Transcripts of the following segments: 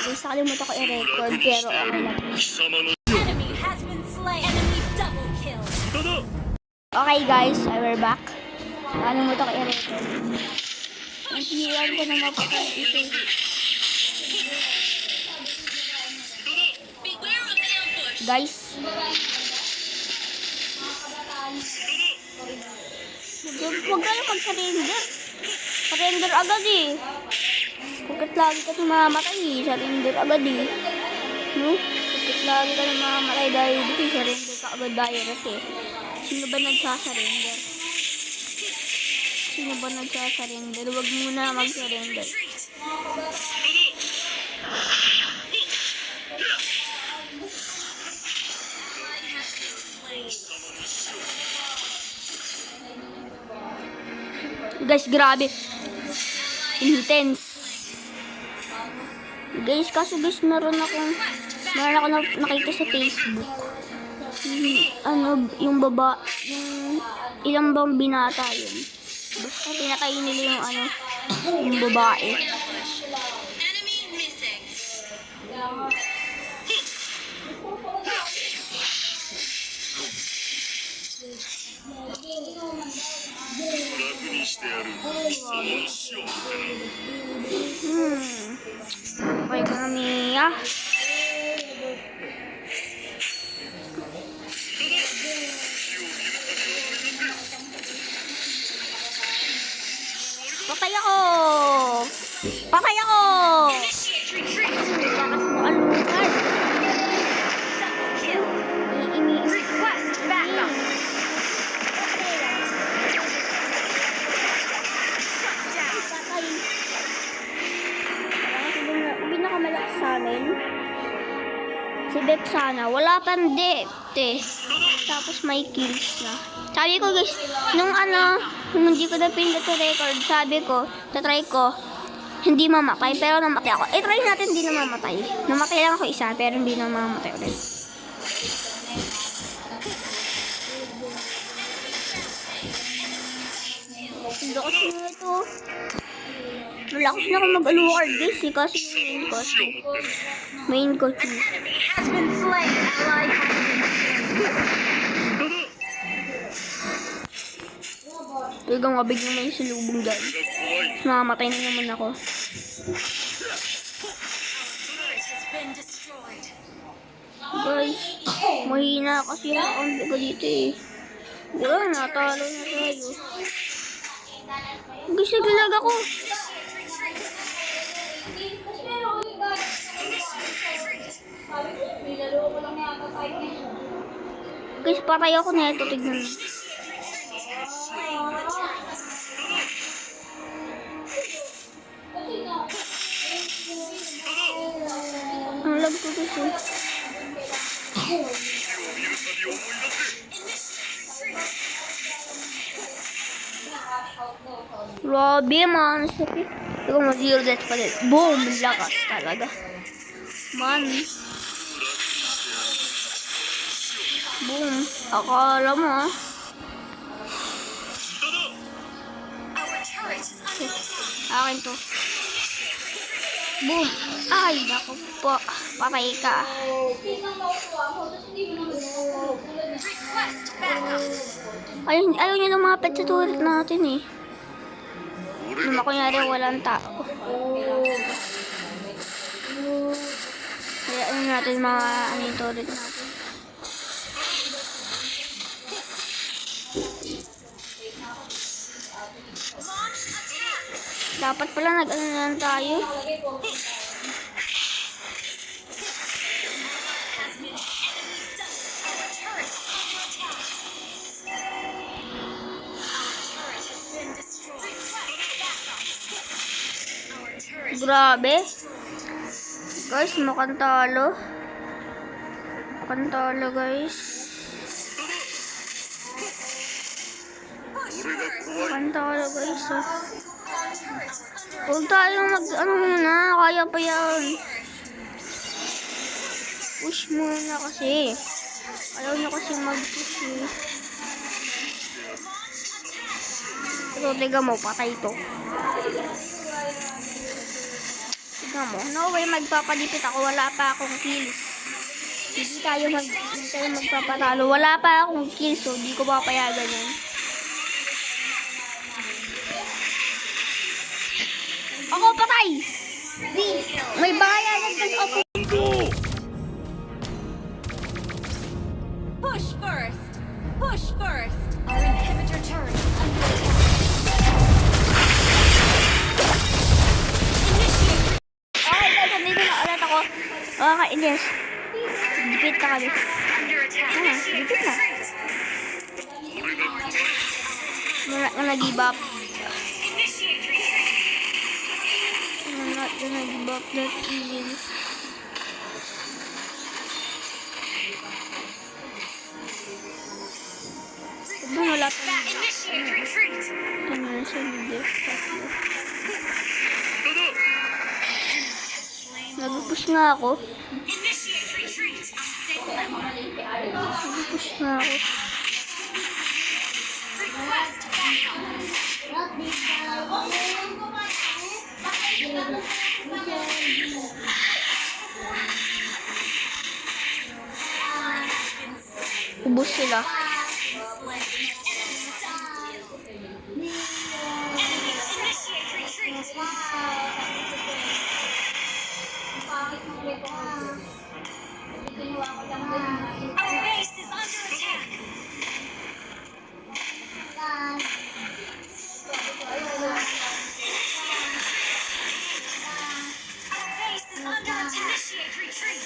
guys. Nakalimutan ko i-record pero okay lang. Enemy has been slain. Enemy double kill. Okay guys, we're back. Nakalimutan ko i-record. Naghihilan ko na mapapag-isip. Guys. Huwag kayo mag-surrender. Surrender agad eh. Bakit lagi ka namamatay? Surrender agad eh. No? Bakit lagi ka namamatay dahil dito? Surrender ka agad direct eh. Sino ba nagsasurrender? Sino ba nagsasurrender? Huwag muna mag-surrender. Guys, grabe. Intense. Guys, kaso guys, meron ako nakita sa Facebook. Yung baba, yung ilang bang binata yun. Basta pinakain nila yung babae. Enemy missing. Okay ka na, Mia. Patay ako! Patay ako! Lakas mo alukan. Request backup. Patay. Pinakamalakas sa amin. Si Beth sana. Wala pang depth eh. Tapos may kills na. Sabi ko guys, nung hindi ko na pinda to record, sabi ko, tatry ko, hindi mamatay, pero namatay ako. Try natin hindi na mamatay. Namatay lang ako isa, pero hindi na mamatay ulit. Lakas na ito. Malakas na ako mag-alucard guys eh, kasi yung main coach. Enemy has been slain. Ally has been slain. Talagang mabiglang may silubong dyan. Namamatay na naman ako. Guys, mahina kasi yung account ko dito eh. Wala, natalo na tayo. Guys, naglalag ako. Guys, patay ako na ito. Tignan mo. Ang lag ko guys eh. Grabe man. Sakit. Ito mag-zero death pa din. Boom! Lakas talaga. Man. Boom. Akala mo ah. Akin to. Boom. Ay, naku po. Patay ka. Ayaw nyo lumapit sa turret natin eh. Naman kunyari walang tao. Kaya natin mga yung turret natin. Dapat pala nag-ano tayo. Grabe. Guys, mukhang talo. Mukhang talo guys. Mukhang talo guys. Huwag tayong muna, kaya pa yan. Push muna kasi. Ayaw na kasi mag-push eh. Ito, tiga mo, patay ito. Tignan mo. No way magpapalipit ako. Wala pa akong kills. Hindi tayo magpapatalo. Wala pa akong kills, so di ko papayagan yan. Ako patay! May bahayagan kasi ako. Push first. Push first. Our inhibitor turret is under attack. Initiate. Okay guys, nandito na ulit ako. Ines. Dipit na kami. Under attack. Dipit na. Wala na nag-give up. Initiate retreat. I'm not gonna give up that easily. Wala pa. Initiate retreat. Ano na siya hindi. Nag-push nga ako. Initiate retreat. Nag-push nga ako. Request backup. Ubus sila. Initiate retreat. Our base is under attack. Our base is under attack. Initiate retreat.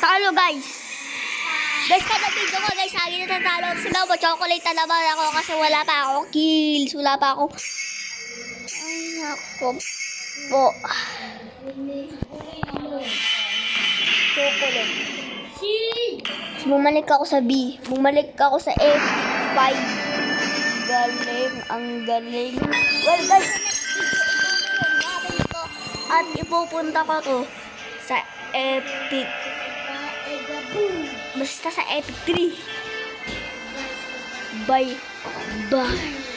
Talo guys! Guys, kada video ko guys, lagi natatalo. Sila mo, chocolate na naman ako kasi wala pa ako kills. Wala pa ako. Ay, nako po. Chocolate. Bumalik ako sa B. Bumalik ako sa F5. Galing. Ang galing. Well guys, sa next video, itutuloy natin ito. At ipupunta ko to sa Epic. Basta sa Epic 3. Bye. Bye.